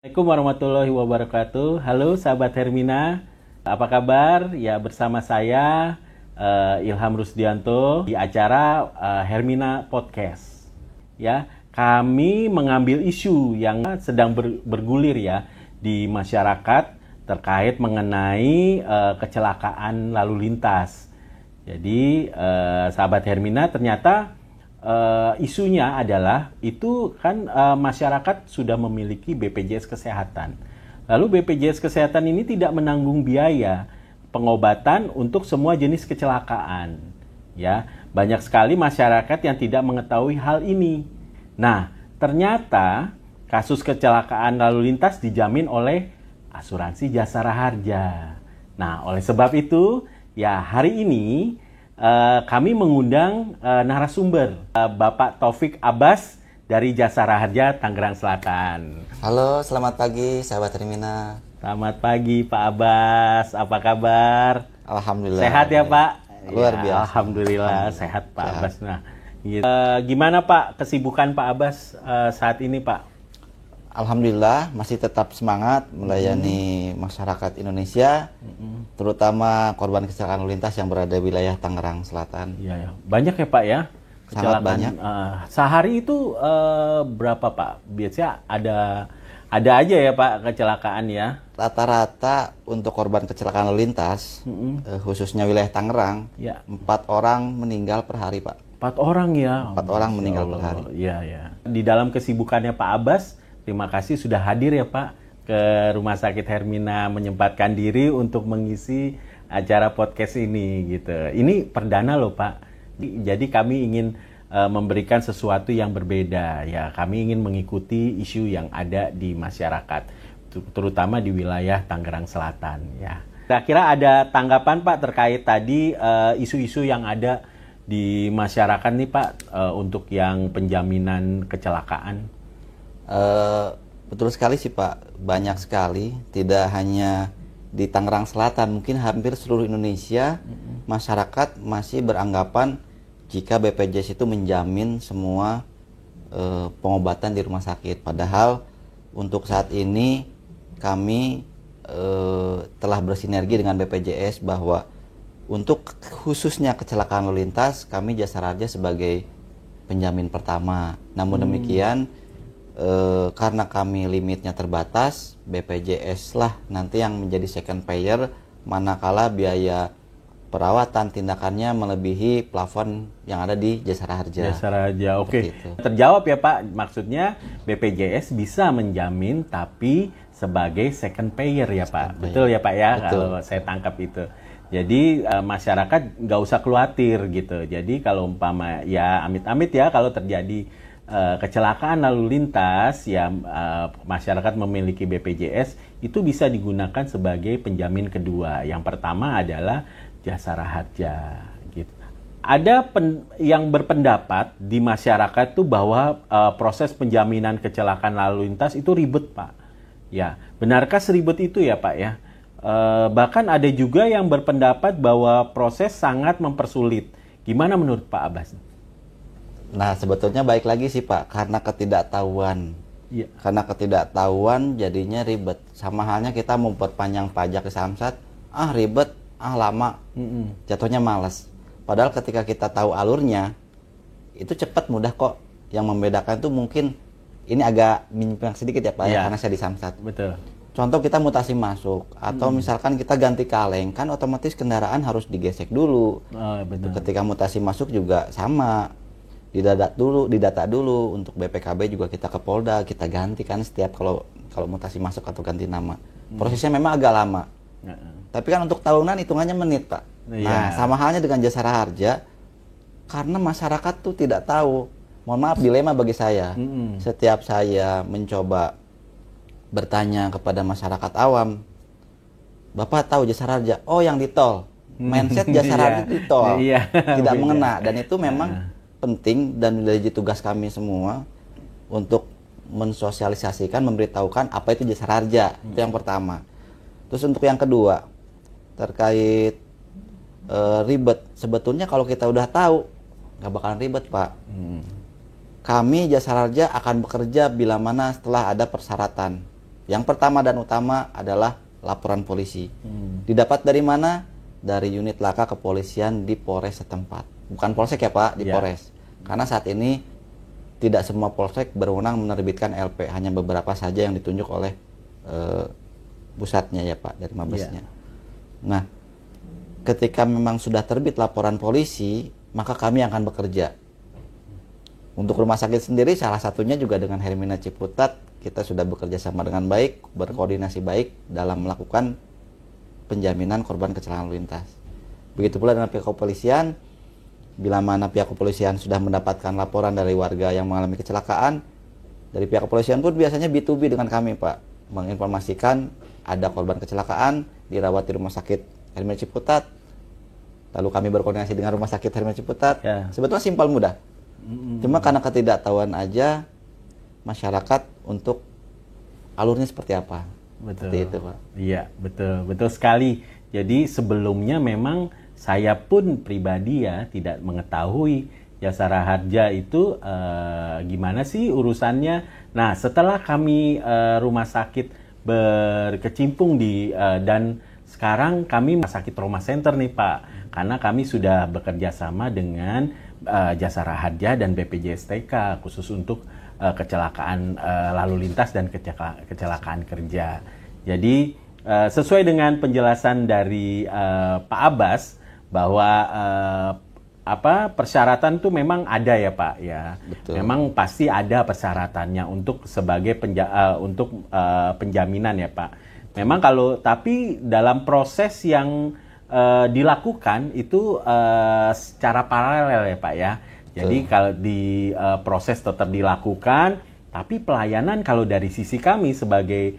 Assalamualaikum warahmatullahi wabarakatuh. Halo sahabat Hermina, apa kabar? Ya bersama saya Ilham Rusdianto di acara Hermina Podcast. Ya, kami mengambil isu yang sedang bergulir ya di masyarakat terkait mengenai kecelakaan lalu lintas. Jadi sahabat Hermina ternyata isunya adalah itu kan masyarakat sudah memiliki BPJS Kesehatan. Lalu BPJS Kesehatan ini tidak menanggung biaya pengobatan untuk semua jenis kecelakaan. Ya, banyak sekali masyarakat yang tidak mengetahui hal ini. Nah, ternyata kasus kecelakaan lalu lintas dijamin oleh asuransi Jasara Harja. Nah, oleh sebab itu, ya hari ini kami mengundang narasumber Bapak Taufik Abbas dari Jasara Harja, Tangerang Selatan. Halo, selamat pagi sahabat Hermina. Selamat pagi Pak Abbas, apa kabar? Alhamdulillah. Sehat ya Pak? Luar biasa. Alhamdulillah sehat Pak Abbas. Nah, gimana Pak kesibukan Pak Abbas saat ini Pak? Alhamdulillah masih tetap semangat melayani masyarakat Indonesia, terutama korban kecelakaan lalu lintas yang berada di wilayah Tangerang Selatan. Iya ya, banyak ya Pak ya? Sangat banyak. Sehari itu berapa Pak? Biasanya ada aja ya Pak kecelakaan ya? Rata-rata untuk korban kecelakaan lalu lintas, khususnya wilayah Tangerang, Ya. 4 orang meninggal per hari Pak. 4 orang ya? 4 orang meninggal per hari. Iya ya. Di dalam kesibukannya Pak Abbas, terima kasih sudah hadir ya Pak ke Rumah Sakit Hermina, menyempatkan diri untuk mengisi acara podcast ini gitu. Ini perdana loh Pak. Jadi kami ingin memberikan sesuatu yang berbeda ya. Kami ingin mengikuti isu yang ada di masyarakat, terutama di wilayah Tangerang Selatan ya. Kira-kira ada tanggapan Pak terkait tadi isu-isu yang ada di masyarakat nih Pak untuk yang penjaminan kecelakaan? Betul sekali sih Pak, banyak sekali, tidak hanya di Tangerang Selatan, mungkin hampir seluruh Indonesia masyarakat masih beranggapan jika BPJS itu menjamin semua pengobatan di rumah sakit. Padahal untuk saat ini kami telah bersinergi dengan BPJS bahwa untuk khususnya kecelakaan lalu lintas kami Jasara Harja sebagai penjamin pertama. Namun demikian karena kami limitnya terbatas, BPJS lah nanti yang menjadi second payer manakala biaya perawatan tindakannya melebihi plafon yang ada di Jasara Harja. Jasara Harja, oke. Terjawab ya Pak, maksudnya BPJS bisa menjamin tapi sebagai second payer ya Pak. Betul ya Pak ya, kalau saya tangkap itu. Jadi masyarakat nggak usah khawatir gitu. Jadi kalau umpama ya amit-amit ya kalau terjadi kecelakaan lalu lintas ya masyarakat memiliki BPJS itu bisa digunakan sebagai penjamin kedua. Yang pertama adalah Jasara Harja gitu. Ada yang berpendapat di masyarakat tuh bahwa proses penjaminan kecelakaan lalu lintas itu ribet Pak. Ya, benarkah seribet itu ya Pak ya? Bahkan ada juga yang berpendapat bahwa proses sangat mempersulit. Gimana menurut Pak Abbas? Nah, sebetulnya baik lagi sih Pak, karena ketidaktahuan. Ya. Karena ketidaktahuan jadinya ribet. Sama halnya kita memperpanjang pajak ke Samsat, ribet, lama, jatuhnya malas. Padahal ketika kita tahu alurnya, itu cepat mudah kok. Yang membedakan tuh mungkin ini agak menyimpang sedikit ya Pak, ya, karena saya di Samsat. Betul. Contoh kita mutasi masuk, atau misalkan kita ganti kaleng, kan otomatis kendaraan harus digesek dulu. Betul. Ketika mutasi masuk juga sama. Didata dulu untuk BPKB juga kita ke Polda, kita ganti kan setiap kalau mutasi masuk atau ganti nama. Prosesnya memang agak lama. Tapi kan untuk tahunan hitungannya menit Pak. Nah, sama halnya dengan Jasara Harja, karena masyarakat tuh tidak tahu. Mohon maaf, dilema bagi saya. Setiap saya mencoba bertanya kepada masyarakat awam, Bapak tahu Jasara Harja? Oh, yang di tol. Mindset Jasara Harja di tol. Tidak mengena, dan itu memang penting dan menjadi tugas kami semua untuk mensosialisasikan, memberitahukan apa itu Jasara Harja. Itu yang pertama. Terus untuk yang kedua, terkait ribet. Sebetulnya kalau kita udah tahu, nggak bakalan ribet Pak. Kami Jasara Harja akan bekerja bila mana setelah ada persyaratan. Yang pertama dan utama adalah laporan polisi. Didapat dari mana? Dari unit laka kepolisian di Polres setempat. Bukan polsek ya Pak, di Polres. Karena saat ini tidak semua polsek berwenang menerbitkan LP, hanya beberapa saja yang ditunjuk oleh pusatnya ya Pak, dari Mabesnya. Nah, ketika memang sudah terbit laporan polisi, maka kami akan bekerja. Untuk rumah sakit sendiri, salah satunya juga dengan Hermina Ciputat, kita sudah bekerja sama dengan baik, berkoordinasi baik dalam melakukan penjaminan korban kecelakaan lalu lintas. Begitu pula dengan pihak kepolisian, bila mana pihak kepolisian sudah mendapatkan laporan dari warga yang mengalami kecelakaan, dari pihak kepolisian pun biasanya B2B dengan kami Pak, menginformasikan ada korban kecelakaan, dirawat di rumah sakit Hermina Ciputat, lalu kami berkoordinasi dengan rumah sakit Hermina Ciputat. Sebetulnya simpel mudah. Cuma karena ketidaktahuan aja masyarakat untuk alurnya seperti apa. Betul. Seperti itu, Pak. Iya, betul sekali. Jadi sebelumnya memang saya pun pribadi ya tidak mengetahui Jasara Harja itu gimana sih urusannya. Nah, setelah kami rumah sakit berkecimpung di dan sekarang kami rumah sakit Trauma Center nih Pak, karena kami sudah bekerja sama dengan Jasara Harja dan BPJS TK khusus untuk kecelakaan lalu lintas dan kecelakaan kerja. Jadi sesuai dengan penjelasan dari Pak Abbas bahwa persyaratan itu memang ada ya Pak ya. Betul. Memang pasti ada persyaratannya untuk sebagai penjaminan ya Pak. Memang tapi dalam proses yang dilakukan itu secara paralel ya Pak ya. Jadi kalau di proses tetap dilakukan, tapi pelayanan kalau dari sisi kami sebagai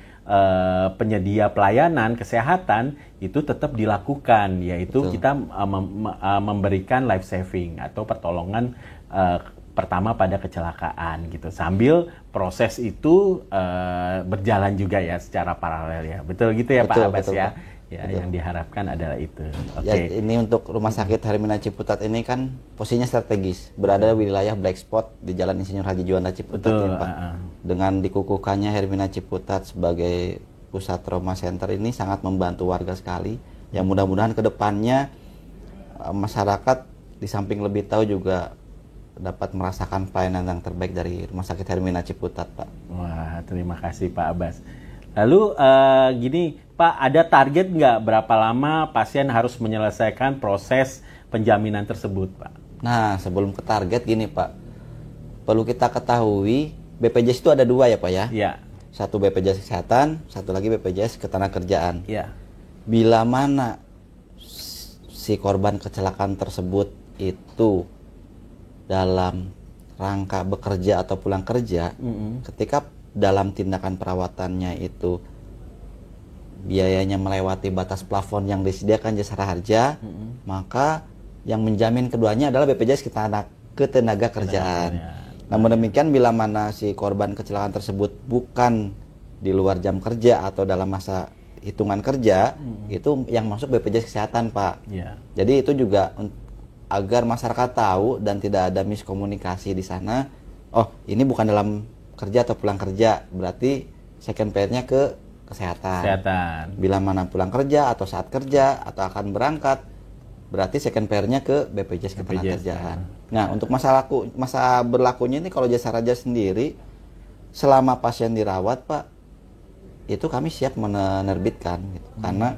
penyedia pelayanan kesehatan itu tetap dilakukan, yaitu kita memberikan life saving atau pertolongan pertama pada kecelakaan gitu. Sambil proses itu berjalan juga ya secara paralel ya. Betul gitu ya Pak Abbas ya. Pak. Ya, betul. Yang diharapkan adalah itu. Ya, ini untuk rumah sakit Hermina Ciputat ini kan posisinya strategis, berada di wilayah black spot di Jalan Insinyur Haji Juanda Ciputat ini, Pak. Dengan dikukuhkannya Hermina Ciputat sebagai pusat trauma center ini sangat membantu warga sekali. Yang mudah-mudahan ke depannya masyarakat di samping lebih tahu juga dapat merasakan pelayanan yang terbaik dari rumah sakit Hermina Ciputat, Pak. Wah, terima kasih Pak Abbas. Lalu gini, Pak, ada target nggak berapa lama pasien harus menyelesaikan proses penjaminan tersebut, Pak? Nah, sebelum ke target gini, Pak. Perlu kita ketahui, BPJS itu ada dua ya, Pak ya? Iya. Satu BPJS Kesehatan, satu lagi BPJS Ketenagakerjaan. Iya. Bila mana si korban kecelakaan tersebut itu dalam rangka bekerja atau pulang kerja, ketika dalam tindakan perawatannya itu biayanya melewati batas plafon yang disediakan Jasara Harja, maka yang menjamin keduanya adalah BPJS Ketenagakerjaan. Namun demikian, bila mana si korban kecelakaan tersebut bukan di luar jam kerja atau dalam masa hitungan kerja, itu yang masuk BPJS Kesehatan, Pak. Jadi itu juga agar masyarakat tahu dan tidak ada miskomunikasi di sana. Oh, ini bukan dalam kerja atau pulang kerja, berarti second pair-nya ke kesehatan. Bila mana pulang kerja atau saat kerja atau akan berangkat, berarti second pair-nya ke BPJS Ketenagakerjaan. Nah, untuk masa berlakunya ini kalau Jasara Harja sendiri, selama pasien dirawat, Pak, itu kami siap menerbitkan gitu. Karena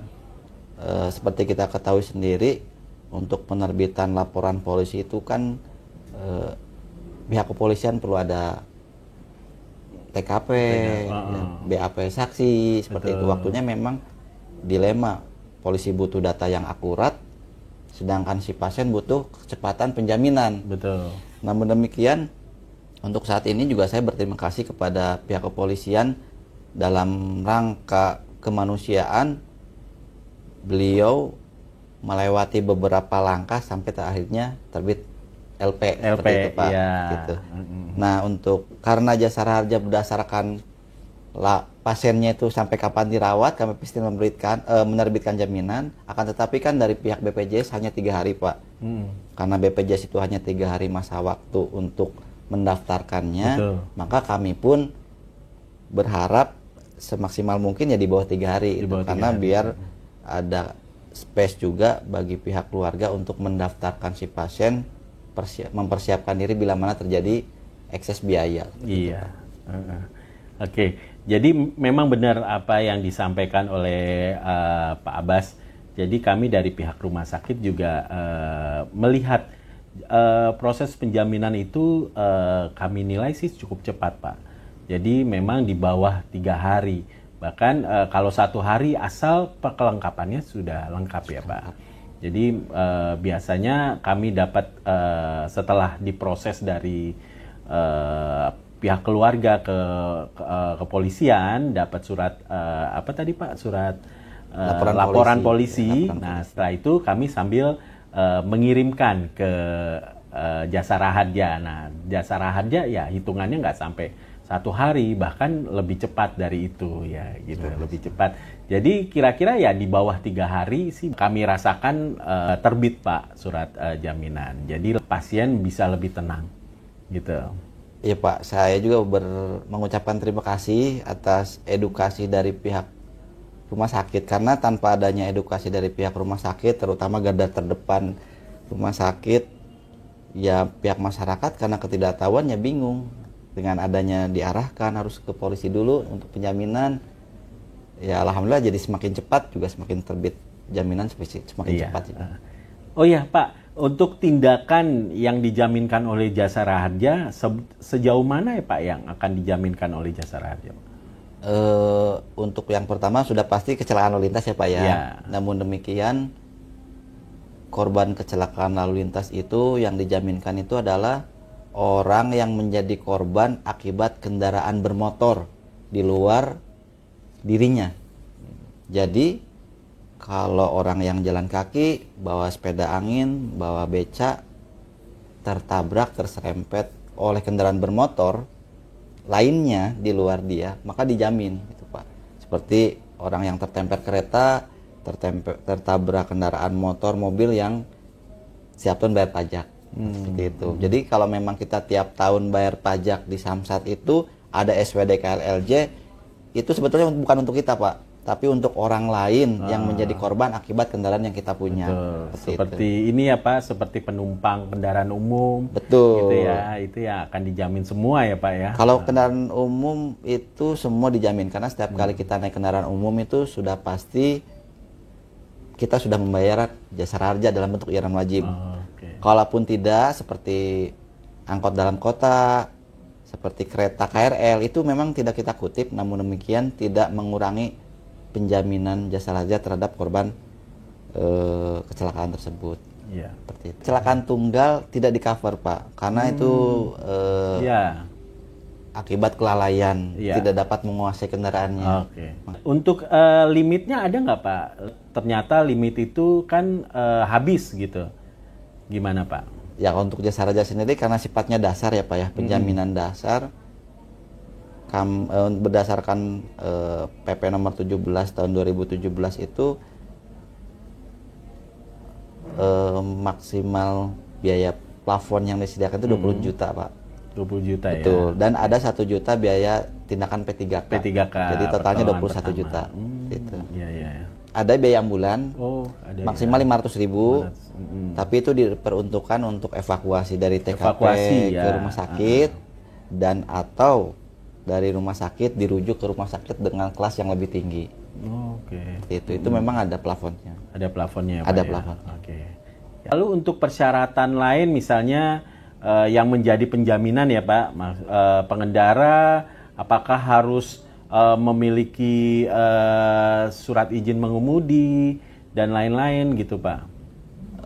seperti kita ketahui sendiri, untuk penerbitan laporan polisi itu kan pihak kepolisian perlu ada TKP, BAP saksi, seperti itu. Waktunya memang dilema. Polisi butuh data yang akurat, sedangkan si pasien butuh kecepatan penjaminan. Betul. Namun demikian, untuk saat ini juga saya berterima kasih kepada pihak kepolisian dalam rangka kemanusiaan. Beliau melewati beberapa langkah sampai akhirnya terbit LP seperti itu, Pak. Iya. Gitu. Nah, karena Jasara Harja berdasarkan pasiennya itu sampai kapan dirawat, kami pasti menerbitkan jaminan. Akan tetapi kan dari pihak BPJS hanya 3 hari, Pak. Karena BPJS itu hanya 3 hari masa waktu untuk mendaftarkannya. Betul. Maka kami pun berharap semaksimal mungkin ya di bawah 3 hari, karena biar ada space juga bagi pihak keluarga untuk mendaftarkan si pasien, mempersiapkan diri bila mana terjadi ekses biaya. Iya. Oke. Jadi memang benar apa yang disampaikan oleh Pak Abbas. Jadi kami dari pihak rumah sakit juga melihat proses penjaminan itu kami nilai sih cukup cepat, Pak. Jadi memang di bawah 3 hari. Bahkan kalau 1 hari asal kelengkapannya sudah lengkap ya, Pak. Jadi biasanya kami dapat setelah diproses dari pihak keluarga ke kepolisian, dapat surat apa tadi Pak? Surat laporan polisi. Nah, setelah itu kami sambil mengirimkan ke jasa raharja. Nah, jasa raharja ya hitungannya nggak sampai 1 hari, bahkan lebih cepat dari itu ya, gitu, lebih cepat. Jadi kira-kira ya di bawah 3 hari sih kami rasakan terbit Pak surat jaminan. Jadi pasien bisa lebih tenang, gitu. Iya Pak, saya juga mengucapkan terima kasih atas edukasi dari pihak rumah sakit, karena tanpa adanya edukasi dari pihak rumah sakit, terutama garda terdepan rumah sakit, ya pihak masyarakat karena ketidaktahuan ya bingung. Dengan adanya diarahkan harus ke polisi dulu untuk penjaminan, ya alhamdulillah jadi semakin cepat juga, semakin terbit jaminan semakin cepat. Oh iya Pak, untuk tindakan yang dijaminkan oleh jasa raharja sejauh mana ya Pak yang akan dijaminkan oleh jasa raharja? Untuk yang pertama sudah pasti kecelakaan lalu lintas ya Pak ya. Namun demikian korban kecelakaan lalu lintas itu yang dijaminkan itu adalah orang yang menjadi korban akibat kendaraan bermotor di luar dirinya. Jadi kalau orang yang jalan kaki, bawa sepeda angin, bawa beca, tertabrak, terserempet oleh kendaraan bermotor lainnya di luar dia, maka dijamin gitu Pak. Seperti orang yang tertemper kereta, tertabrak kendaraan motor, mobil yang siap tahun bayar pajak. Seperti itu. Jadi kalau memang kita tiap tahun bayar pajak di Samsat itu ada SWD KLLJ, itu sebetulnya bukan untuk kita Pak, tapi untuk orang lain yang menjadi korban akibat kendaraan yang kita punya. Seperti ini ya Pak, seperti penumpang kendaraan umum. Betul. Itu ya akan dijamin semua ya Pak ya. Kalau kendaraan umum itu semua dijamin, karena setiap kali kita naik kendaraan umum itu sudah pasti kita sudah membayar jasa raharja dalam bentuk iuran wajib. Kalaupun tidak, seperti angkot dalam kota, seperti kereta KRL, itu memang tidak kita kutip, namun demikian tidak mengurangi penjaminan jasa raharja terhadap korban kecelakaan tersebut. Seperti itu. Kecelakaan tunggal tidak di cover Pak, karena itu akibat kelalaian, tidak dapat menguasai kendaraannya. Untuk limitnya ada nggak Pak? Ternyata limit itu kan habis gitu. Gimana Pak? Ya untuk jasa raharja sendiri karena sifatnya dasar ya Pak ya, penjaminan dasar berdasarkan PP nomor 17 tahun 2017 itu maksimal biaya plafon yang disediakan itu 20 juta Pak. 20 juta. Betul. Dan ada 1 juta biaya tindakan P3K. Jadi totalnya 21 juta. Gitu. Ada biaya ambulan, maksimal 500.000, tapi itu diperuntukkan untuk evakuasi dari TKP ke rumah sakit, dan atau dari rumah sakit dirujuk ke rumah sakit dengan kelas yang lebih tinggi. Itu memang ada plafonnya. Ada plafonnya. Ada plafon. Lalu untuk persyaratan lain misalnya yang menjadi penjaminan ya Pak, pengendara apakah harus memiliki surat izin mengemudi dan lain-lain gitu Pak?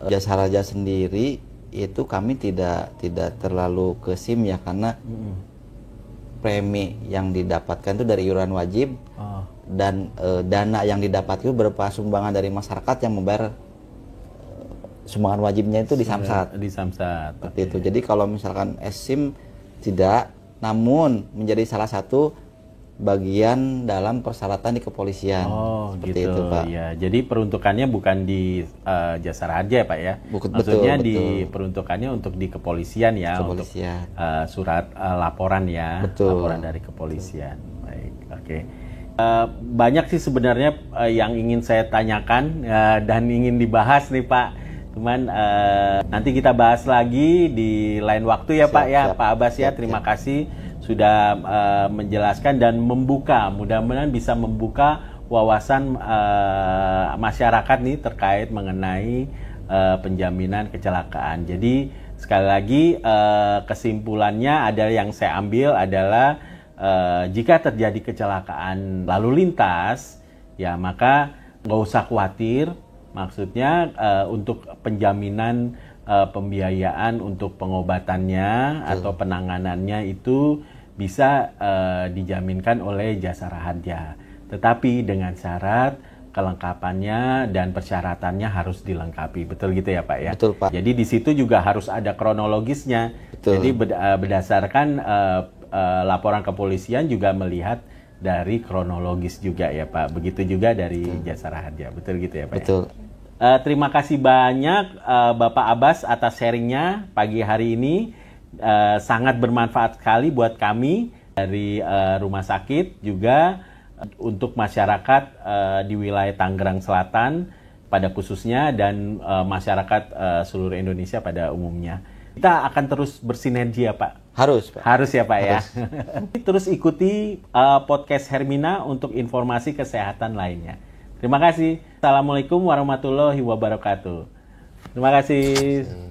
Jasa raharja sendiri itu kami tidak terlalu ke SIM ya, karena premi yang didapatkan itu dari iuran wajib, dan dana yang didapat itu berupa sumbangan dari masyarakat yang membayar sumbangan wajibnya itu di Samsat. Di Samsat. Seperti itu. Jadi kalau misalkan SIM tidak, namun menjadi salah satu bagian dalam persyaratan di kepolisian. Seperti itu Pak. Ya, jadi peruntukannya bukan di jasa raharja ya Pak ya. Maksudnya peruntukannya untuk di kepolisian ya. Untuk surat laporan ya. Laporan dari kepolisian. Baik, Banyak sih sebenarnya yang ingin saya tanyakan dan ingin dibahas nih Pak. Cuman nanti kita bahas lagi di lain waktu ya Pak ya. Pak Abbas ya, terima kasih sudah menjelaskan dan membuka. Mudah-mudahan bisa membuka wawasan masyarakat nih terkait mengenai penjaminan kecelakaan. Jadi sekali lagi kesimpulannya adalah yang saya ambil adalah jika terjadi kecelakaan lalu lintas, ya maka nggak usah khawatir. Maksudnya untuk penjaminan pembiayaan untuk pengobatannya atau penanganannya itu bisa dijaminkan oleh Jasara Harja. Tetapi dengan syarat kelengkapannya dan persyaratannya harus dilengkapi. Betul gitu ya Pak ya? Betul Pak. Jadi di situ juga harus ada kronologisnya. Betul. Jadi berdasarkan laporan kepolisian juga melihat dari kronologis juga ya Pak. Begitu juga dari Jasara Harja. Betul gitu ya Pak? Betul. Ya? Terima kasih banyak Bapak Abbas atas sharingnya pagi hari ini. Sangat bermanfaat sekali buat kami dari rumah sakit juga untuk masyarakat di wilayah Tangerang Selatan pada khususnya dan masyarakat seluruh Indonesia pada umumnya. Kita akan terus bersinergi ya Pak. Harus Pak. Harus ya Pak Harus. Ya. Terus ikuti podcast Hermina untuk informasi kesehatan lainnya. Terima kasih. Assalamualaikum warahmatullahi wabarakatuh. Terima kasih.